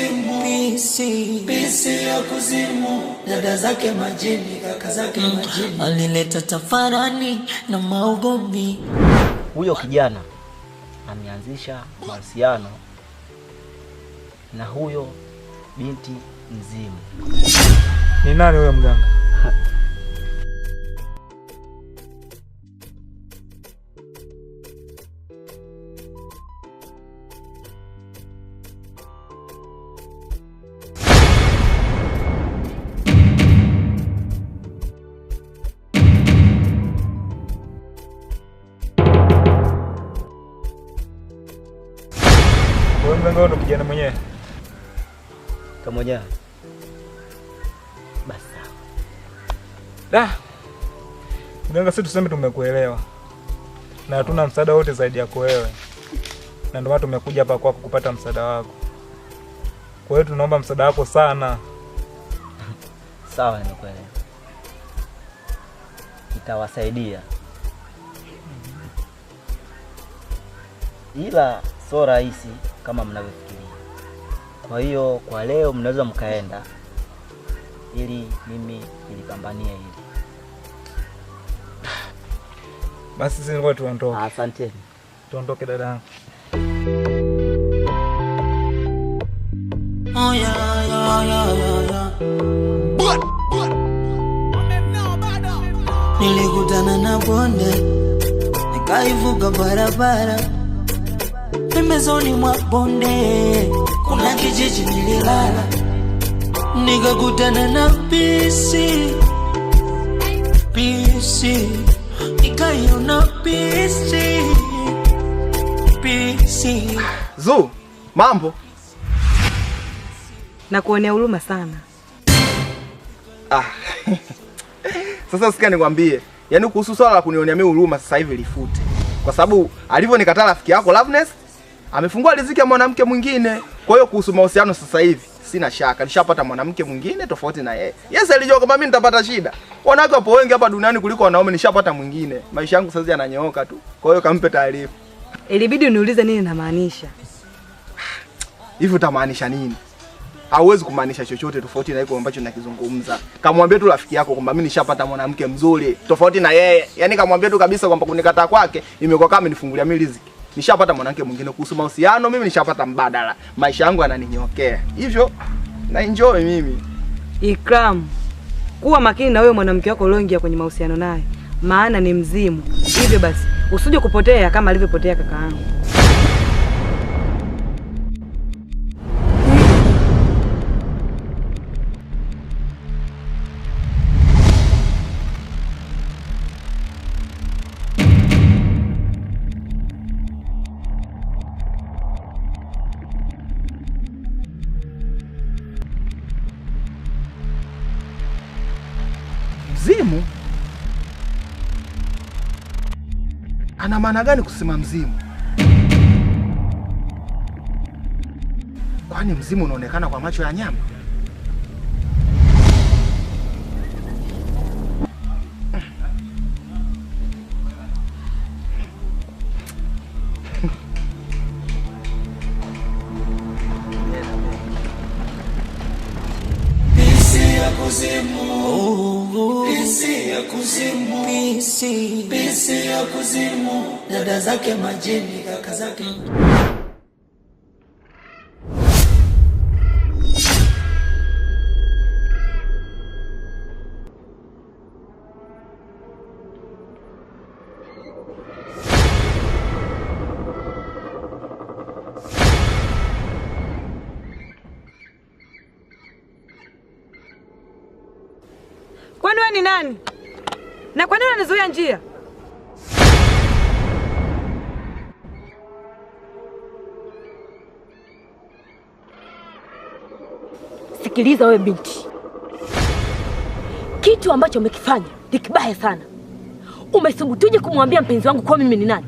kuzimu, pisi ya kuzimu, dada zake majini, kaka zake majini. Alileta tafarani na maugomvi. Huyo kijana ameanzisha mahusiano na huyo binti mzimu. Ni nani huyo mganga? Wewe mganga ndo kijana mwenyewe? Kamoja. Basi. Da. Mganga, sisi tuseme tumekuelewa. Na hatuna msaada wote zaidi yako wewe. Na ndio maana tumekuja hapa kwako kupata msaada wako. Kwa hiyo tunaomba msaada wako sana. Sawa, nimekuelewa. Itawasaidia. Ila sio rahisi kama mnavyofikiria. Kwa hiyo kwa leo mnaweza mkaenda ili mimi nilipambanie hili. Basi sisi ngoja tuondoke. Asante. Tuondoke dada. Oh ya. Nilikutana na bonde, nikaivuka barabara. Pembezoni mwa bonde kuna kijiji nililala, nikakutana na pisi, nikaiona pisi. Zu, mambo? Na kuonea huruma sana. Sasa sikia nikwambie, yaani kuhusu swala la kunionea mimi huruma sasa hivi lifute. Kwa sababu alivyonikataa rafiki yako Loveness, amefungua riziki ya mwanamke mwingine. Kwa hiyo kuhusu mahusiano sasa hivi sina shaka, nishapata mwanamke mwingine tofauti na yeye. Yes, alijua kama mimi nitapata shida. Wanawake wapo wengi hapa duniani kuliko wanaume, nishapata mwingine. Maisha yangu sasa yananyooka tu. Kwa hiyo kampe taarifa. Ilibidi uniulize nini namaanisha. Hivi utamaanisha nini? Hauwezi kumaanisha chochote tofauti na hiko ambacho nakizungumza. Kamwambie tu rafiki yako kwamba mimi nishapata mwanamke mzuri tofauti na yeye. Yaani kamwambie tu kabisa kwamba kunikataa kwake imekuwa kama nifungulia mimi riziki. Nishapata mwanamke mwingine. Kuhusu mahusiano mimi nishapata mbadala. Maisha yangu yananinyokea. Hivyo na enjoy mimi. Ikram, kuwa makini na wewe mwanamke wako ulioingia kwenye mahusiano naye, maana ni mzimu. Hivyo basi usije kupotea kama alivyopotea kaka yangu. Mzimu? Ana maana gani kusema mzimu? Kwani mzimu unaonekana kwa macho ya nyama? Pisi ya kuzimu, dada zake majini, kaka zake. Kwani wewe ni nani? Na kwa nini unanizuia njia? Sikiliza wewe binti. Kitu ambacho umekifanya ni kibaya sana. Umesubutuje kumwambia mpenzi wangu kwa mimi ni nani?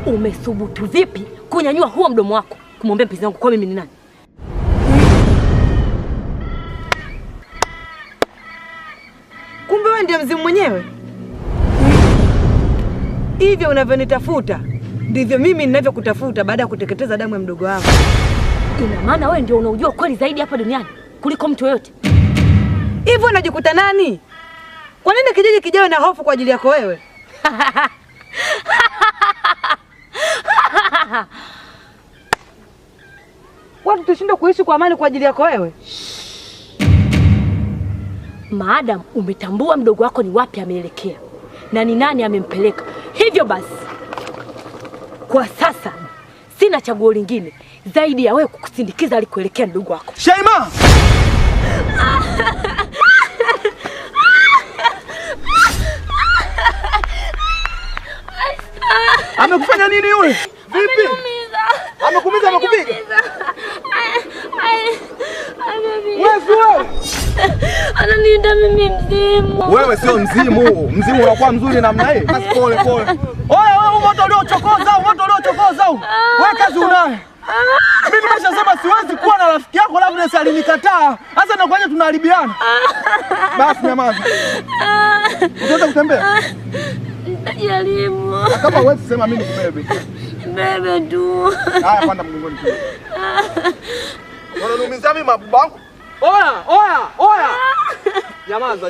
Umesubutu vipi kunyanyua huo mdomo wako kumwambia mpenzi wangu kwa mimi ni nani? Kumbe wewe ndiye mzimu mwenyewe. Hivyo unavyonitafuta ndivyo mimi ninavyokutafuta baada ya kuteketeza damu ya mdogo wako. Ina maana wewe ndio unaujua kweli zaidi hapa duniani kuliko mtu yoyote. Hivyo unajikuta nani? Kwa nini kijiji kijawe na hofu kwa ajili yako wewe? Watu tushindwe kuishi kwa amani kwa ajili yako wewe? Maadamu umetambua mdogo wako ni wapi ameelekea na ni nani amempeleka, hivyo basi kwa sasa sina chaguo lingine zaidi ya wewe kukusindikiza alikoelekea mdogo wako. Shaima! Amekufanya nini yule? Vipi? Amekuumiza, amekupiga? Wewe ananiita mimi mzimu. Wewe sio mzimu. Mzimu unakuwa mzuri namna hii. Basi pole pole. Wewe moto uliochokoza. Wewe kazi unayo. Mimi nimeshasema siwezi kuwa na rafiki yako labda sasa alinikataa. Sasa nakuaje tunaharibiana? Basi nyamaza. Unataka kutembea? Jaribu. Kama wewe sema mimi nikubebe. Bebe tu. Haya panda mgongoni tu. Unaniumiza mimi mabangu? Oya.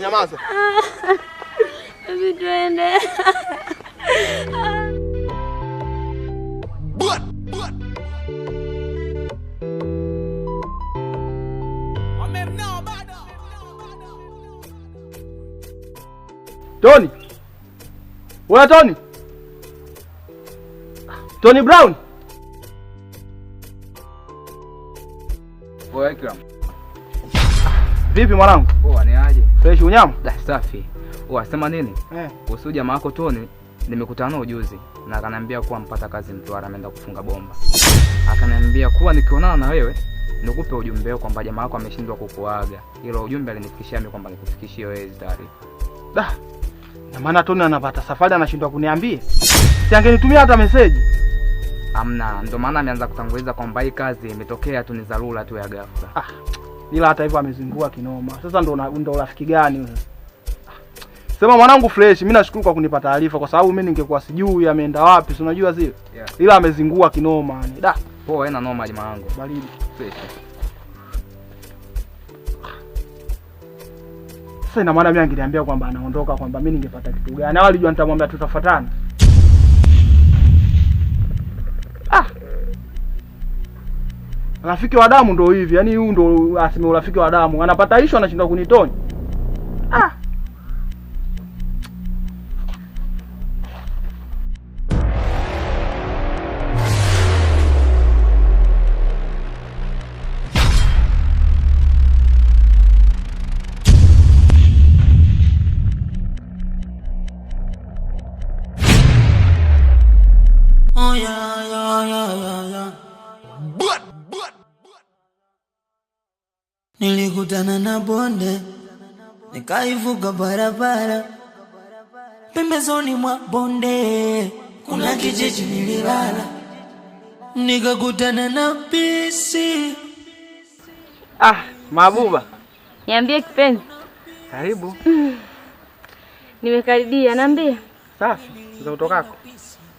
Nyamaza. Hebu tuende. Tony. Wewe Tony. Tony Brown. Oya Ikram. Vipi mwanangu? Poa, ni aje? Fresh unyama? Safi. Sema nini? Kuhusu jamaa wako Tony, nimekutana naye juzi na akaniambia kuwa mpata kazi Mtwara, ameenda kufunga bomba. Akaniambia kuwa nikionana na wewe nikupe ujumbe wako kwamba jamaa wako ameshindwa kukuaga. Hilo ujumbe alinifikishia mimi kwamba nikufikishie wewe hizo taarifa. Na maana Tony anapata safari anashindwa kuniambia. Si angenitumia hata message. Amna, ndio maana ameanza kutanguliza kwamba hii kazi imetokea tu, ni dharura tu ya ghafla. Ila hata hivyo amezingua kinoma. Sasa ndo rafiki gani wewe? Sema mwanangu fresh, mimi nashukuru kwa kunipa taarifa kwa sababu mimi ningekuwa sijui ameenda wapi, si unajua zile. Yeah. Ila amezingua kinoma yani. Poa, haina noma jamaa wangu. Baridi. Fresh. Sasa ina maana mimi angeniambia kwamba anaondoka kwamba mimi ningepata kitu gani? Na walijua nitamwambia tutafuatana. Rafiki wa damu ndo hivi, yani huyu ndo aseme urafiki wa damu. Anapata issue anashindwa kunitonya. Nilikutana na bonde, nikaivuka barabara. Pembezoni mwa bonde kuna kijiji nililala, nikakutana na pisi. Mabuba. Niambie kipenzi. Karibu. Nimekaribia, niambie. Safi, za utokako.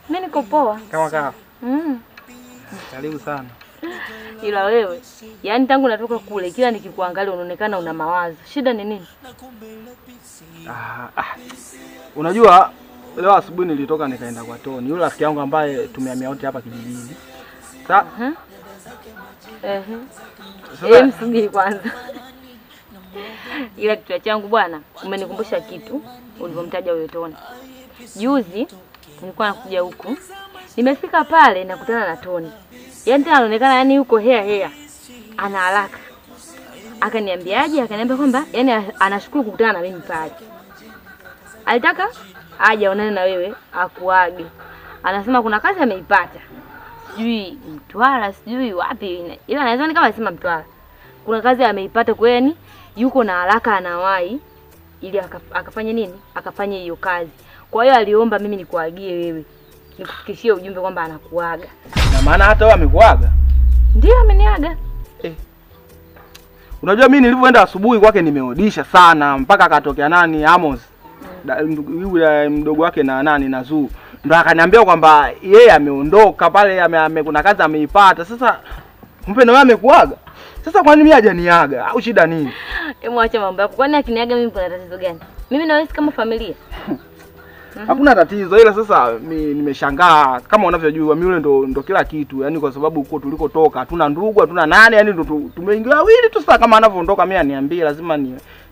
Mimi niko poa. Kama kawa. Karibu sana. Ila wewe, yani tangu natoka kule kila nikikuangalia unaonekana una mawazo. Shida ni nini? Unajua leo asubuhi nilitoka nikaenda kwa Tony, yule rafiki yangu ambaye tumehamia wote hapa kijijini. Msubiri kwanza. Ila kitu changu bwana, umenikumbusha kitu ulipomtaja huyo Tony. Juzi nilikuwa nakuja huku. Nimefika pale nakutana na Tony. Yaani tena anaonekana yani yuko hea. Ana haraka. Akaniambiaje? Akaniambia kwamba yani anashukuru kukutana na mimi pale. Alitaka aje aonane na wewe, akuage. Anasema kuna kazi ameipata. Sijui Mtwara, sijui wapi. Ila nadhani kama alisema Mtwara. Kuna kazi ameipata kwani yuko na haraka anawahi ili akafanye nini? Akafanye hiyo kazi. Kwa hiyo aliomba mimi nikuagie wewe. Nikufikishie ujumbe kwamba anakuaga. Na maana hata wewe amekuaga? Ndio ameniaga. Unajua mimi nilivyoenda asubuhi kwake nimeodisha sana mpaka akatokea nani Amos. Yule mdogo wake na nani na Zuu. Ndio akaniambia kwamba yeye ameondoka pale kuna kazi ameipata. Sasa Kumbe na wewe amekuaga. Sasa kwa nini mimi hajaniaga? Au shida nini? Hebu acha mambo yako. Kwani akiniaga mimi kuna tatizo gani? Mimi na wewe kama familia. Hakuna tatizo, ila sasa nimeshangaa kama unavyojua mimi yule ndo kila kitu. Yaani kwa sababu huko tulikotoka hatuna ndugu, hatuna nani, yaani ndo tumeingia wawili tu. Sasa kama anavyoondoka mimi aniambie, lazima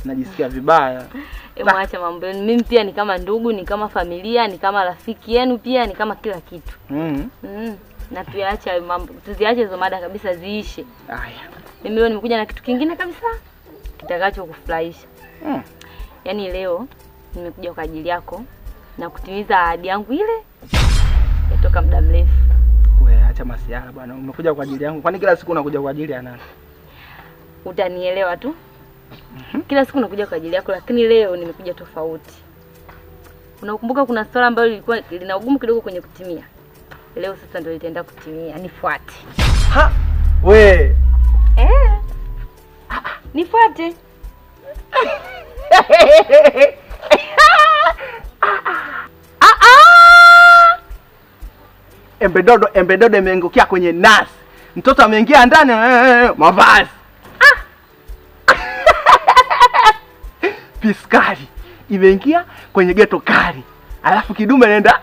najisikia vibaya. Hebu acha mambo yenu. Mimi pia ni kama ndugu, ni kama familia, ni kama rafiki yenu pia, ni kama kila kitu. Na tuache mambo, tuziache hizo mada kabisa ziishe. Haya. Mimi leo nimekuja na kitu kingine kabisa kitakacho kufurahisha. Yaani leo nimekuja kwa ajili yako na kutimiza ahadi yangu ile yatoka muda mrefu. Wewe acha masiara bwana. Umekuja kwa ajili yangu. Kwani kila siku unakuja kwa ajili ya nani? Utanielewa tu. Kila siku nakuja kwa ajili yako, lakini leo nimekuja tofauti. Unakumbuka kuna swala ambalo lilikuwa lina ugumu kidogo kwenye kutimia. Leo sasa ndio litaenda kutimia. Nifuate. Ha! We. Nifuate. Embedodo imeingia kwenye nasi. Mtoto ameingia ndani mavazi. Piskari imeingia kwenye geto kali. Alafu kidume nenda.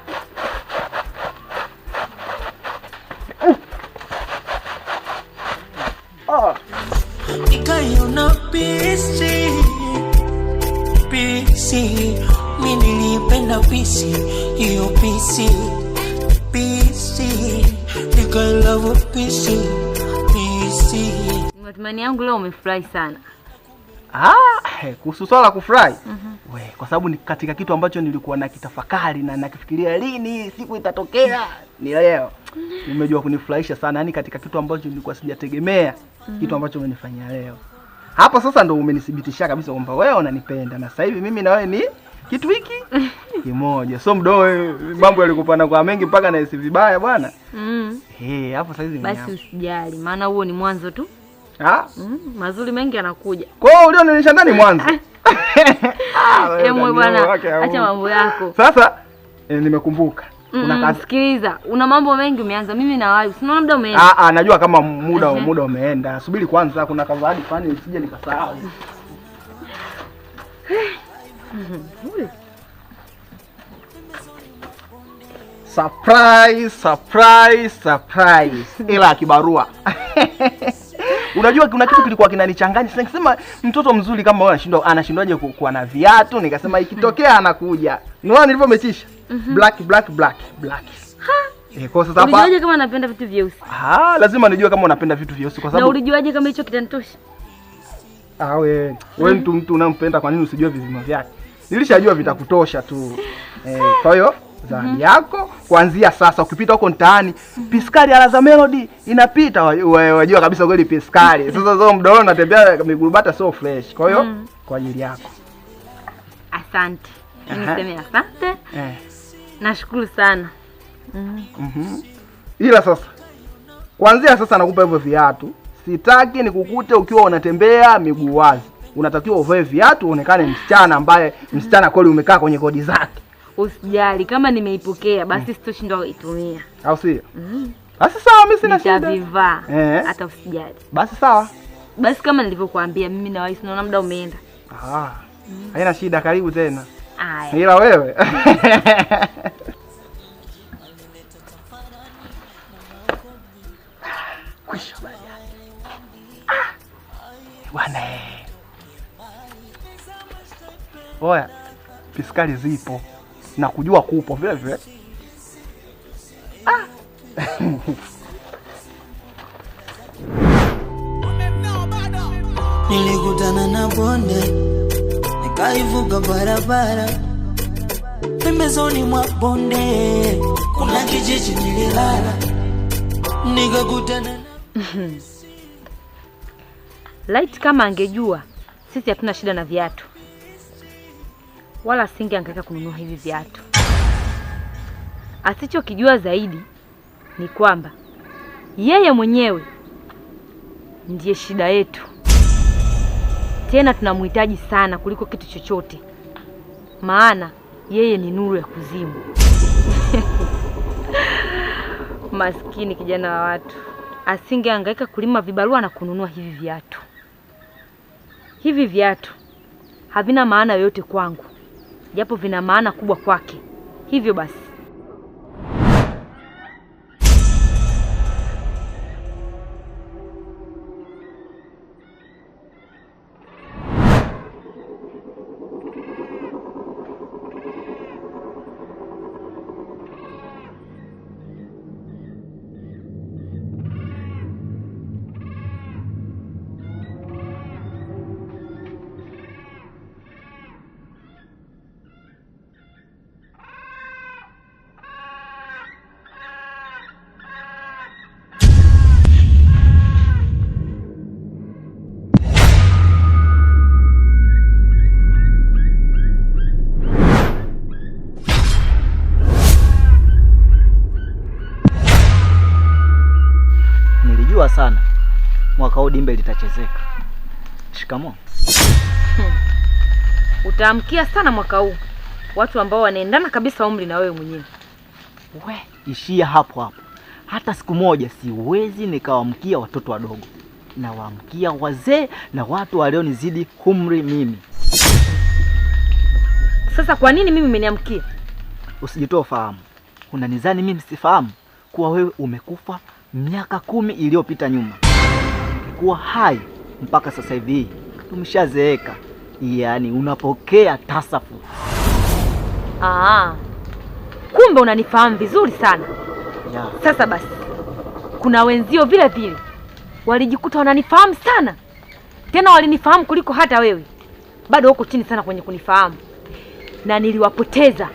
Nikaiona pisi, mimi nilipenda pisi, hiyo pisi, nikailove pisi. Matumani yangu leo umefurahi sana. Kuhusu swala kufurahi. Kwa sababu ni katika kitu ambacho nilikuwa nakitafakari na nakifikiria lini siku itatokea. Ni leo. Nimejua kunifurahisha sana, yani katika kitu ambacho nilikuwa sijategemea, kitu ambacho umenifanyia leo. Hapo sasa ndo umenithibitisha kabisa kwamba wewe unanipenda na sasa hivi mimi na wewe ni kitu hiki kimoja. So mdoe mambo yalikupana kwa mengi mpaka na hisi vibaya bwana. Hapo sasa hivi basi usijali, maana huo ni mwanzo tu. Mazuri mengi yanakuja. Kwa hiyo ulionionyesha ndani mwanzo. Bwana, acha mambo yako. Sasa nimekumbuka. Una kazi. Sikiliza, una mambo mengi umeanza. Mimi na wewe, unaona muda umeenda. Najua kama muda umeenda. Subiri kwanza, kuna kawadi fani nisije nikasahau. Surprise. Ila kibarua. Unajua kuna kitu kilikuwa kinanichanganya. Sasa nikisema mtoto mzuri kama wewe anashindwaje kuwa na viatu? Nikasema ikitokea anakuja. Unaona nilivyometisha? Black. Kwa sasa hapa. Ulijuaje kama napenda vitu vyeusi? Lazima nijue kama unapenda vitu vyeusi kwa sababu. Na ulijuaje kama hicho kitanitosha? Wewe mtu unampenda, kwa nini usijue vizima vyake? Nilishajua vitakutosha tu. Kwa hiyo zawadi yako kuanzia sasa ukipita huko mtaani, Piskari Alaza Melody inapita, wajua kabisa kweli Piskari. Sasa zao mdolo natembea miguu bata so fresh. Kwa hiyo kwa ajili yako. Asante. Niseme asante. Nashukuru sana. Ila sasa kuanzia sasa nakupa hivyo viatu. Sitaki nikukute ukiwa unatembea miguu wazi. Unatakiwa uvae viatu uonekane msichana ambaye msichana kweli umekaa kwenye kodi zake. Usijali, kama nimeipokea basi sitoshindwa kuitumia. Au sio? Basi sawa, mimi sina shida. Nitavivaa. Hata usijali. Basi sawa. Basi kama nilivyokuambia mimi na wewe tunaona muda umeenda. Haina shida, karibu tena. Haya. Ila wewe. Kwisha baya. Bwana. Oya, Piskari zipo. Na kujua kupo vile vile. Nilikutana na bonde, nikaivuka barabara. Pembezoni mwa bonde kuna kijiji nililala. Nikakutana Light kama angejua sisi hatuna shida na viatu, wala singeangaika kununua hivi viatu. Asichokijua zaidi ni kwamba yeye mwenyewe ndiye shida yetu. Tena tunamhitaji sana kuliko kitu chochote. Maana yeye ni nuru ya kuzimu. Maskini kijana wa watu. asingehangaika kulima vibarua na kununua hivi viatu. Hivi viatu havina maana yoyote kwangu, japo vina maana kubwa kwake. Hivyo basi sana mwaka huu dimbe litachezeka. Shikamoo. Utaamkia sana mwaka huu watu ambao wanaendana kabisa umri na wewe mwenyewe. We, ishia hapo hapo. Hata siku moja siwezi nikawaamkia watoto wadogo. Na waamkia wazee na watu walionizidi umri mimi. Sasa kwa nini mimi umeniamkia? Usijitoe fahamu. Unanizani mimi sifahamu kuwa wewe umekufa miaka 10 iliyopita nyuma. Kuwa hai mpaka sasa hivi tumeshazeeka. Yaani unapokea tasafu. Kumbe unanifahamu vizuri sana. Ya. Sasa basi, kuna wenzio vile vile walijikuta wananifahamu sana. Tena walinifahamu kuliko hata wewe. Bado uko chini sana kwenye kunifahamu. Na niliwapoteza.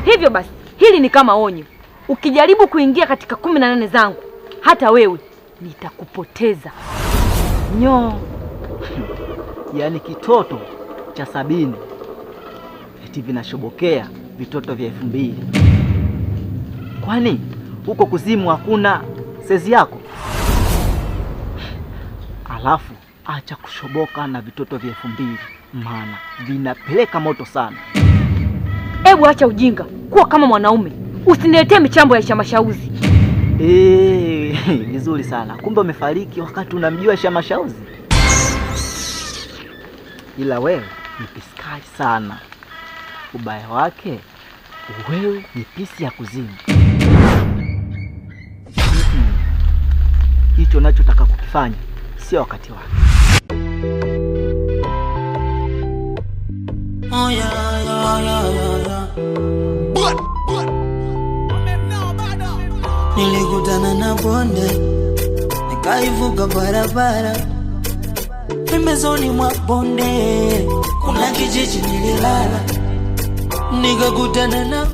Hivyo basi, hili ni kama onyo. Ukijaribu kuingia katika 18 zangu, hata wewe nitakupoteza. Yaani kitoto cha 70 eti vinashobokea vitoto vya 2000. Kwani huko kuzimu hakuna sezi yako? Alafu acha kushoboka na vitoto vya 2000, maana vinapeleka moto sana. Hebu acha ujinga, kuwa kama mwanaume. Usiniletee michambo ya Shamashauzi. Vizuri sana. Kumbe umefariki wakati unamjua Shamashauzi. Ila wewe ni piskali sana. Ubaya wake, wewe ni pisi ya kuzimu. Hicho nachotaka kukifanya sio wakati wake. Nilikutana na bonde, nikaivuka barabara. Pembezoni mwa bonde kuna kijiji nililala, nikakutana na